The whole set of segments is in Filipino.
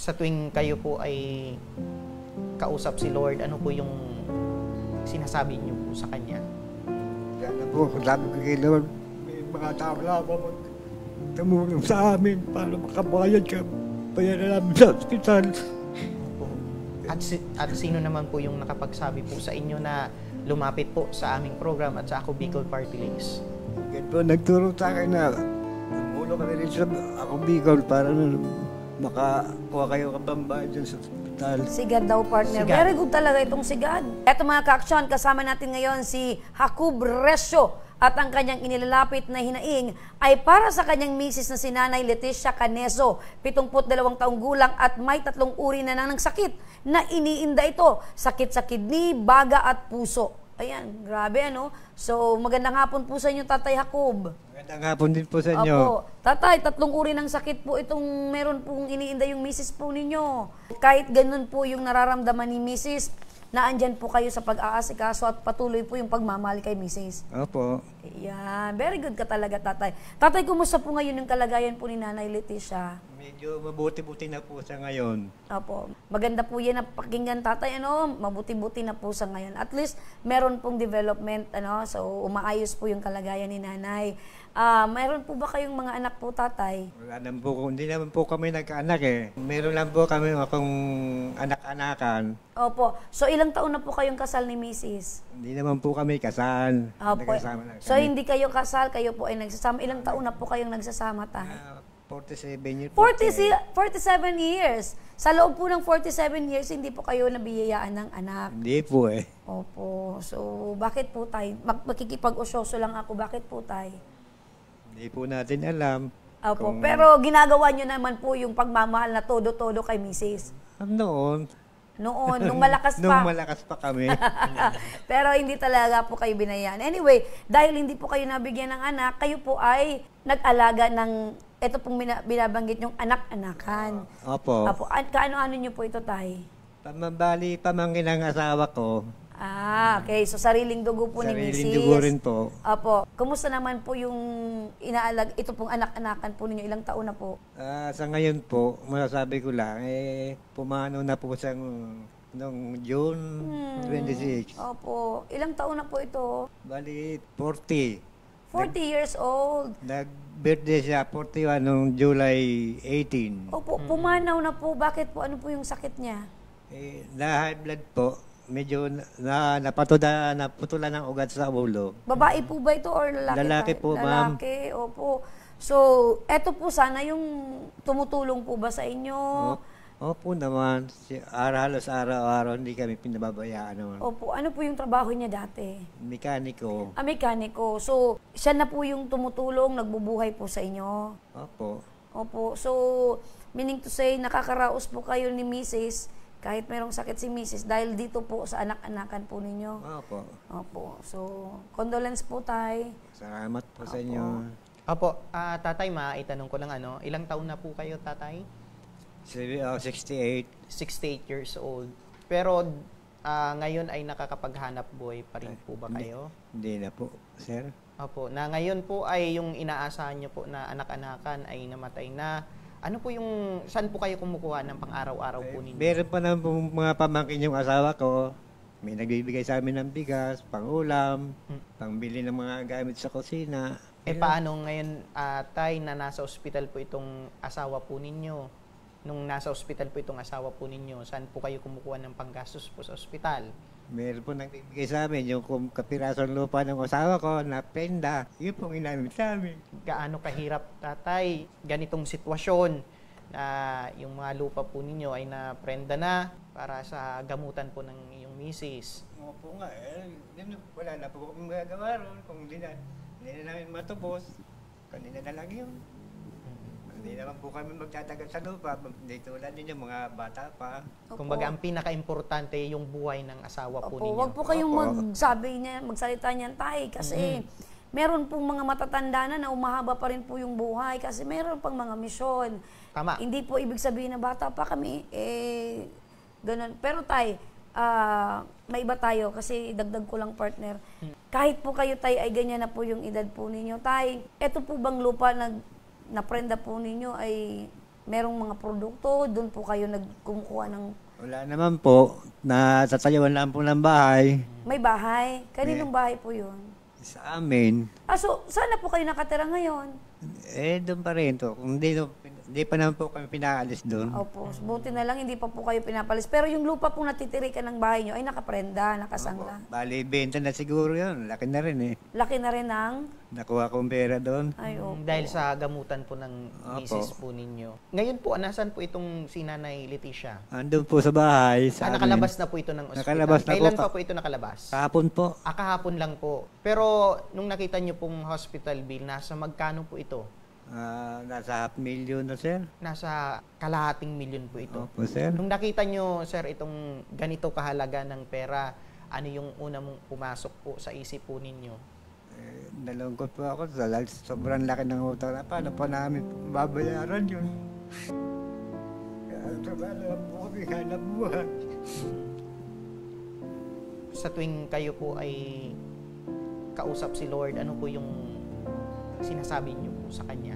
sa tuwing kayo po ay kausap si Lord, ano po yung sinasabi niyo po sa Kanya? Sana po, sabi ko kay Lord, may mga tao na ako tumulong sa amin para makabayad ka. Bayaran namin sa ospital. At sino naman po yung nakapagsabi po sa inyo na lumapit po sa aming program at sa Ako Bicol Party List? Yan po, nagturo sa akin na tumulong kami rin sa Ako Bicol para makakuha kayo kapambayad dyan sa ospital. Sigad daw, partner. Sigad. Very good talaga itong sigad. Eto mga ka-aksyon, kasama natin ngayon si Jacob Resio at ang kanyang inilalapit na hinaing ay para sa kanyang misis na si Nanay Leticia Caneso, 72 taong gulang at may 3 uri na ng sakit na iniinda ito. Sakit sa kidney, baga at puso. Ayan, grabe ano. So, magandang hapon po sa inyo, Tatay Jacob. Magandang hapon din po sa inyo. Opo. Tatay, 3 uri ng sakit po itong meron pong iniinda yung misis po ninyo. Kahit ganun po yung nararamdaman ni misis, naandyan po kayo sa pag-aasikaso at patuloy po yung pagmamahal kay misis. Opo. Ayan, very good ka talaga, Tatay. Tatay, kumusta po ngayon yung kalagayan po ni Nanay Leticia? Medyo mabuti-buti na po sa ngayon. Opo. Maganda po yan na pakinggan, Tatay, ano, mabuti-buti na po sa ngayon. At least, meron pong development, ano, so umaayos po yung kalagayan ni Nanay. Mayroon po ba kayong mga anak po, Tatay? Wala naman po, hindi naman po kami nagkaanak eh. Meron lang po kami akong anak-anakan. Opo. So, ilang taon na po kayong kasal ni Mrs.? Hindi naman po kami kasal. Opo. Nagkasama lang So, kami. hindi kayo kasal, kayo po ay nagsasama. Ilang taon na po kayong nagsasama, Tay? 47 years. 47 years. Sa loob po ng 47 years, hindi po kayo nabiyayaan ng anak. Hindi po eh. Opo. So, bakit po, Tay? Makikipag-usyoso lang ako. Bakit po, Tay? Hindi po natin alam. Opo. Pero ginagawa nyo naman po yung pagmamahal na todo-todo kay Mrs. Noon. Noon, nung malakas pa. Nung malakas pa kami. Pero hindi talaga po kayo binayaan. Anyway, dahil hindi po kayo nabigyan ng anak, kayo po ay nag-alaga ng, ito pong binabanggit yung anak-anakan. Opo. Opo. Kaano-ano nyo po ito, Tay? Bali, pamangkin ang asawa ko. Okay. So, sariling dugo po ni Mrs. Sariling dugo rin po. Opo. Kumusta naman po yung ito pong anak-anakan po ninyo? Ilang taon na po? Sa ngayon po, masasabi ko lang, pumanaw na po sa noong June 26. Opo. Ilang taon na po ito? Bali, 40. 40 years old. Nag-birthday siya, 41, noong July 18. Opo, pumanaw na po. Bakit po? Ano po yung sakit niya? Na-high blood po. Medyo naputulan ng ugat sa ulo. Babae po ba ito or lalaki? Lalaki po, ma'am. Lalaki, opo. So, eto po sana yung tumutulong po ba sa inyo? Opo naman. Halos araw-araw hindi kami pinababayaan naman. Opo. Ano po yung trabaho niya dati? Mekaniko. Mekaniko. So, siya na po yung tumutulong, nagbubuhay po sa inyo? Opo. Opo. So, meaning to say, nakakaraos po kayo ni Mrs. kahit mayroong sakit si Mrs. dahil dito po sa anak-anakan po ninyo. Opo. Opo. So, condolence po, Tay. Salamat po sa inyo. Opo, Tatay, maitanong ko lang ilang taon na po kayo, Tatay? 68. 68 years old. Pero ngayon ay nakakapaghanap buhay pa rin po ba kayo? Hindi na po, sir. Opo, na ngayon po ay yung inaasahan nyo po na anak-anakan ay namatay na. Ano po yung, saan po kayo kumukuha ng pang-araw-araw po ninyo? Meron pa na mga pamangkin yung asawa ko. May nagbibigay sa amin ng bigas, pang-ulam, pangbili ng mga gamit sa kusina. Paano ngayon, Tay, na nasa ospital po itong asawa po ninyo? Nung nasa ospital po itong asawa po ninyo, saan po kayo kumukuha ng panggastos po sa ospital? Meron po nagbibigay sa amin yung kapirasong lupa ng asawa ko na penda. Yun pong inamit sa amin. Gaano kahirap, Tatay, ganitong sitwasyon na yung mga lupa po ninyo ay naprenda na para sa gamutan po ng iyong misis? Opo nga, wala na po kami magagawa ron. Kung hindi na namin matubos, kanina na lang yun. Hindi naman po kami magtatagal sa lupa. Hindi tulad ninyo, mga bata pa. Kumbaga, ang pinaka-importante yung buhay ng asawa po ninyo. Huwag po kayong magsalita niyan, Tay, kasi meron pong mga matatanda na umahaba pa rin po yung buhay kasi meron pang mga misyon. Tama. Hindi po ibig sabihin na bata pa kami, ganun. Pero Tay, may iba tayo kasi dagdag ko lang, partner. Kahit po kayo, Tay, ay ganyan na po yung edad po ninyo. Tay, eto po bang lupa na prenda po ninyo ay merong mga produkto, doon po kayo nagkumukuha ng Wala naman po. Natatayuan lang po ng bahay. may bahay. Kaninong bahay po yun? Sa amin. So, sana po kayo nakatira ngayon? Doon pa rin to. Kung hindi pa naman po kami pinaalis doon. Opo, buti na lang hindi pa po kayo pinapalis. Pero yung lupa pong natitirikan ng bahay nyo ay nakaprenda, nakasangla. Bali, benta na siguro yun. Laki na rin eh. Laki na rin ng... Nakuha kong pera doon. Ay, opo. Dahil sa gamutan po ng Opo. misis po ninyo. Ngayon po, nasan po itong si Nanay Leticia? Andun po sa bahay. Sa amin. Nakalabas na po ito ng ospital. Nakalabas na po. Kailan pa po ito nakalabas? Kahapon po. Kahapon lang po. Pero nung nakita niyo pong hospital bill, nasa magkano po ito? Nasa 500,000 na, sir. Nasa kalahating milyon po ito. Opo, sir. Nung nakita nyo, sir, itong ganito kahalaga ng pera, ano yung una mong pumasok po sa isip po ninyo? Nalungkot po ako. Sobrang laki ng utang na. Paano pa namin babayaran yun? Kaya alam po kami hanap buhay. Sa tuwing kayo po ay kausap si Lord, ano po yung sinasabi niyo po sa Kanya?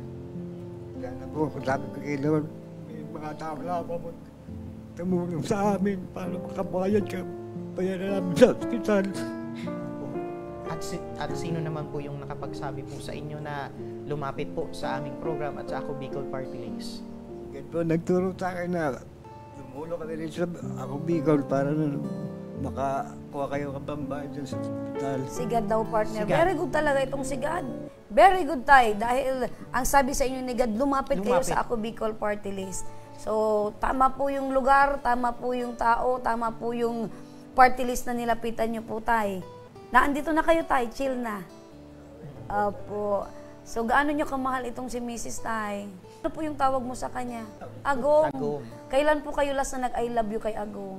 Sana po, sabi ko kay Lord, may mga tao na po tumulong sa amin para makabayad ka. Bayaran namin sa ospital. At sino naman po yung nakapagsabi po sa inyo na lumapit po sa aming program at sa Ako Bicol Party List? Yan po, nagturo sa akin na tumulong kami rin sa Ako Bicol para makakuha kayo ng pambayad dyan sa ospital. Sigad daw, partner. Sigad. Very good talaga itong sigad. Very good tayo. Dahil ang sabi sa inyo ni God, lumapit kayo sa Ako Bicol Party List. So, tama po yung lugar, tama po yung tao, tama po yung party list na nilapitan nyo po, tay. Naandito na kayo, tay. Chill na. Opo. So, gaano nyo kamahal itong si Mrs. Tay? Ano po yung tawag mo sa kanya? Agong. Agong. Kailan po kayo last na nag-I love you kay Agong?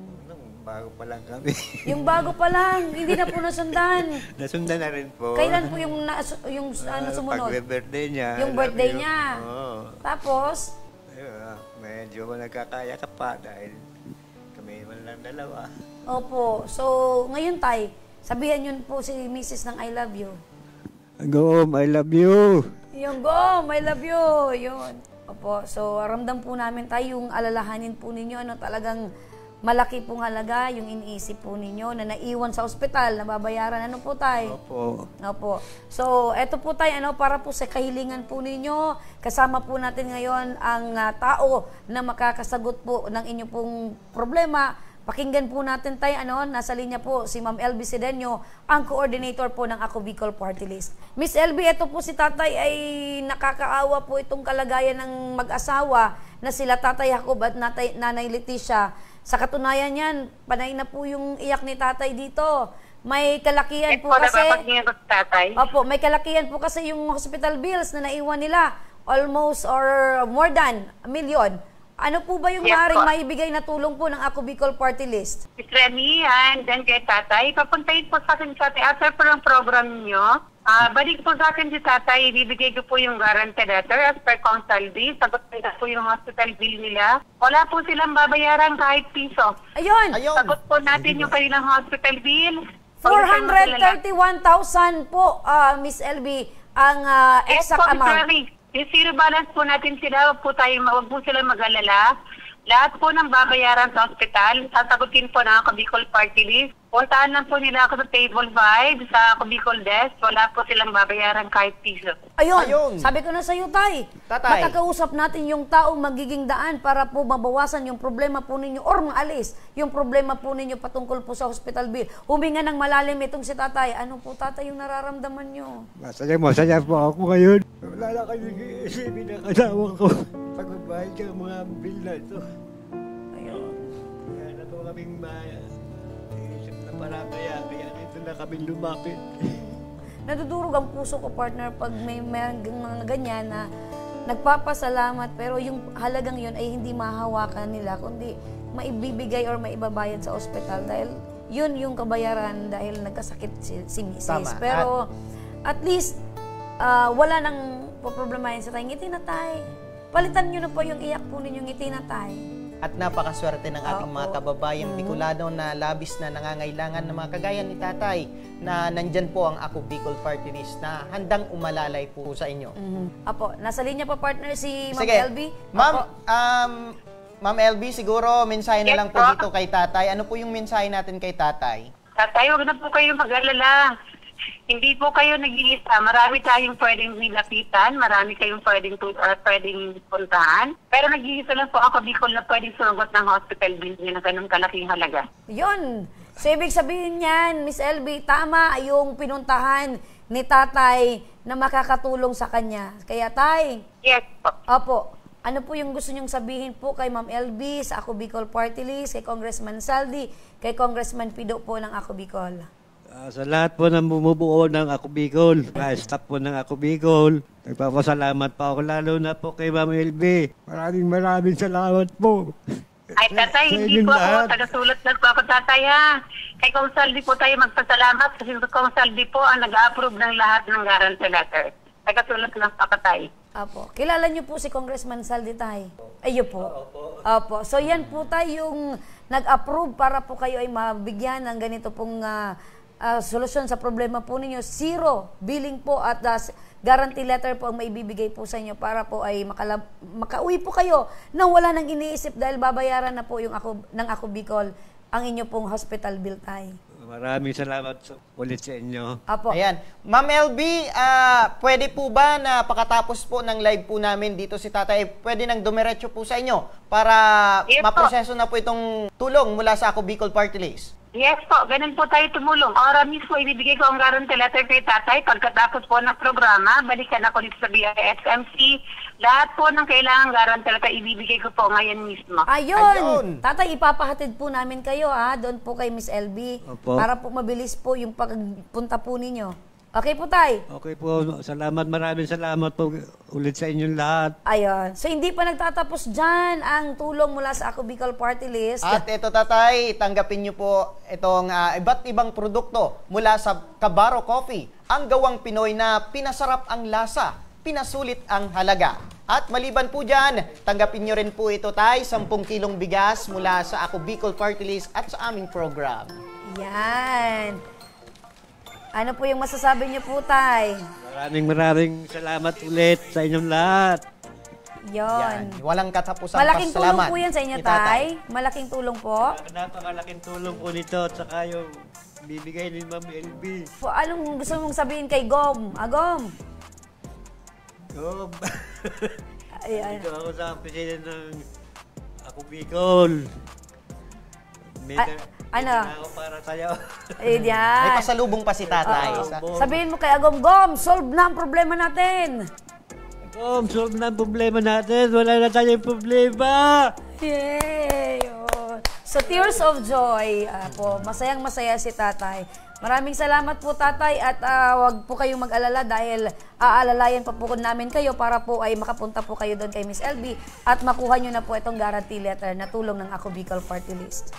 Bago pa lang kami. Yung bago pa lang, hindi na po nasundan. Nasundan na rin po. Kailan po yung sumunod? Pag-birthday niya. Yung birthday niya. Oo. Tapos, Medyo nagkakaya ka pa dahil kami man lang dalawa. opo. So, ngayon tay, sabihan yun po si Mrs. ng I love you. Gom, I love you. Yung Gom, I love you. Yun. Opo. So, ramdam po namin tayo yung alalahanin po ninyo. Ano, talagang malaki pong halaga yung iniisip po ninyo na naiwan sa ospital, nababayaran. Ano po tayo? Opo. Opo. So, eto po tayo, para po sa kahilingan po ninyo, kasama po natin ngayon ang tao na makakasagot po ng inyo pong problema. Pakinggan po natin tayo, nasa linya po si Ma'am LB Sedeño, ang coordinator po ng Ako Bicol Party List. Miss LB, eto po si tatay ay nakakaawa po itong kalagayan ng mag-asawa na sila Tatay Jacob at Nanay Leticia. Sa katunayan yan, panay na po yung iyak ni tatay dito. May kalakihan po kasi... Opo, may kalakihan po kasi yung hospital bills na naiwan nila. Almost or more than 1 million. Ano po ba yung maaaring maibigay na tulong po ng Ako Bicol Party List? Miss Remy, and then kay tatay, papuntahin po sa akin sa tatay. After po ng program niyo, balik po sa akin si tatay, ibibigay ko po yung guarantee letter as per council bill. Sagot nila po yung hospital bill nila. Wala po silang babayaran kahit piso. Ayun! Ayun! Sagot po natin yung kanilang hospital bill. 431,000 po, Miss LB, ang exact amount. Yung zero balance po natin sila, wag po sila mag-alala. Lahat po ng babayaran sa hospital, sasagutin po ng Ako Bicol Party List. Puntahan lang po nila ako sa table 5 sa Ako Bicol desk. Wala po silang babayaran kahit piso. Ayun. Sabi ko na sa iyo, tay. Tatay. Makakausap natin yung taong magiging daan para po mabawasan yung problema po ninyo or maalis yung problema po ninyo patungkol po sa hospital bill. Huminga ng malalim itong si tatay. Ano po, tatay, yung nararamdaman nyo? Masaya po ako ngayon. Wala na kayo isipin ng asawa ko. Pagbabayad ka ng mga bill na ito. Ayun. Kaya na po kaming isip na kaya dito na kami lumapit. Nadudurog ang puso ko, partner, pag may mga ganyan na nagpapasalamat pero yung halagang yun ay hindi mahawakan nila kundi maibibigay or maibabayad sa ospital dahil yun yung kabayaran dahil nagkasakit si Mrs. Tama. Pero at least wala nang poproblemahin sa tayo. Ngiti na tayo. Palitan nyo na po yung iyak po ninyong ngiti na tayo. At napakaswerte ng ating mga kababayang Bicolano na labis na nangangailangan ng mga kagaya ni tatay na nandyan po ang Ako Bicol Party List na handang umalalay po sa inyo. Apo, nasa linya pa partner si Ma'am Sige. LB. Ma'am, Apo. Ma'am LB, siguro mensahe na Yes lang po po. dito kay tatay. Ano po yung mensahe natin kay tatay? Tatay, huwag na po kayo mag-alala. Hindi po kayo nag-iisa. Marami tayong pwedeng nilapitan, marami kayong pwedeng puntahan. Pero nag-iisa lang po ako, Bicol, na pwedeng sumagot ng hospital bill niya na ganun kalaking halaga. Yun. So, ibig sabihin niyan, Miss LB, tama yung pinuntahan ni tatay na makakatulong sa kanya. Kaya, tay, Yes po. opo, ano po yung gusto niyong sabihin po kay Ma'am LB sa Ako Bicol Party List, kay Congressman Saldi, kay Congressman Pido po ng Ako Bicol? Sa lahat po ng bumubuo ng Ako Bicol, staff po ng Ako Bicol, nagpapasalamat pa ako lalo na po kay Ma'am LB. Maraming salamat po. Ay, tatay, Sa hindi inyong po ako. lahat. Tagasulat lang po ako, tatay, ha. Kay Kong Saldi po tayo magpasalamat kasi Kong Saldi po ang nag-approve ng lahat ng guarantee letter. Tagasulat lang po ako, tay. Apo. Kilala niyo po si Congressman Saldi, tay? Ayo po. Opo. So, yan po tayo yung nag-approve para po kayo ay mabigyan ng ganito pong solusyon sa problema po ninyo. Zero billing po at guarantee letter po ang maibibigay po sa inyo para po ay makauwi po kayo nang wala nang iniisip dahil babayaran na po yung ng Ako Bicol ang inyo pong hospital bill, tay. Maraming salamat ulit sa inyo. Apo. Ayan. Ma'am LB, pwede po ba na pakatapos po ng live po namin dito si tatay, pwede nang dumiretso po sa inyo para Yes po. maproseso na po itong tulong mula sa Ako Bicol Party List? Yes po, ganun po tayo tumulong. Ora mismo, ibibigay ko ang guarantee letter kay tatay. Pagkatapos po ng programa, balikan ako dito sa BISMC. Lahat po ng kailangan guarantee letter, ibibigay ko po ngayon mismo. Ayun. Ayun. Tatay, ipapahatid po namin kayo doon po kay Miss LB. Opo. Para po mabilis po yung pagpunta po ninyo. Okay po, tay? Okay po, maraming salamat po ulit sa inyong lahat. Ayun. So, hindi pa nagtatapos dyan ang tulong mula sa Ako Bicol Party List. At ito tatay, tanggapin niyo po itong iba't ibang produkto mula sa Kabaro Coffee, ang gawang Pinoy na pinasarap ang lasa, pinasulit ang halaga. At maliban po dyan, tanggapin niyo rin po ito tay, 10 kilong bigas mula sa Ako Bicol Party List at sa aming program. Yan. Ano po yung masasabi niyo po, tay? Maraming salamat ulit sa inyong lahat. Yon. Walang katapusang Malaking tulong pasalamat po yan sa inyo, ni tay. Malaking tulong po. Napakalaking tulong po nito at saka yung bibigay ni Ma'am LB. Po, anong gusto mong sabihin kay Gom? Agom? Gob. Ayan. Dito ako sa president ng Ako Bicol. Ano? Ako para sa'yo. May Ayan. pasalubong pa si tatay. Sabihin mo kay Agom, Gom, solve na ang problema natin. Solve na ang problema natin. Wala na tayong problema. Yay! Oh. So, tears of joy. Po, masayang-masaya si tatay. Maraming salamat po, tatay, at wag po kayong mag-alala dahil aalalayan pa po namin kayo para po ay makapunta po kayo doon kay Miss LB at makuha nyo na po itong guarantee letter na tulong ng Ako Bicol Party List.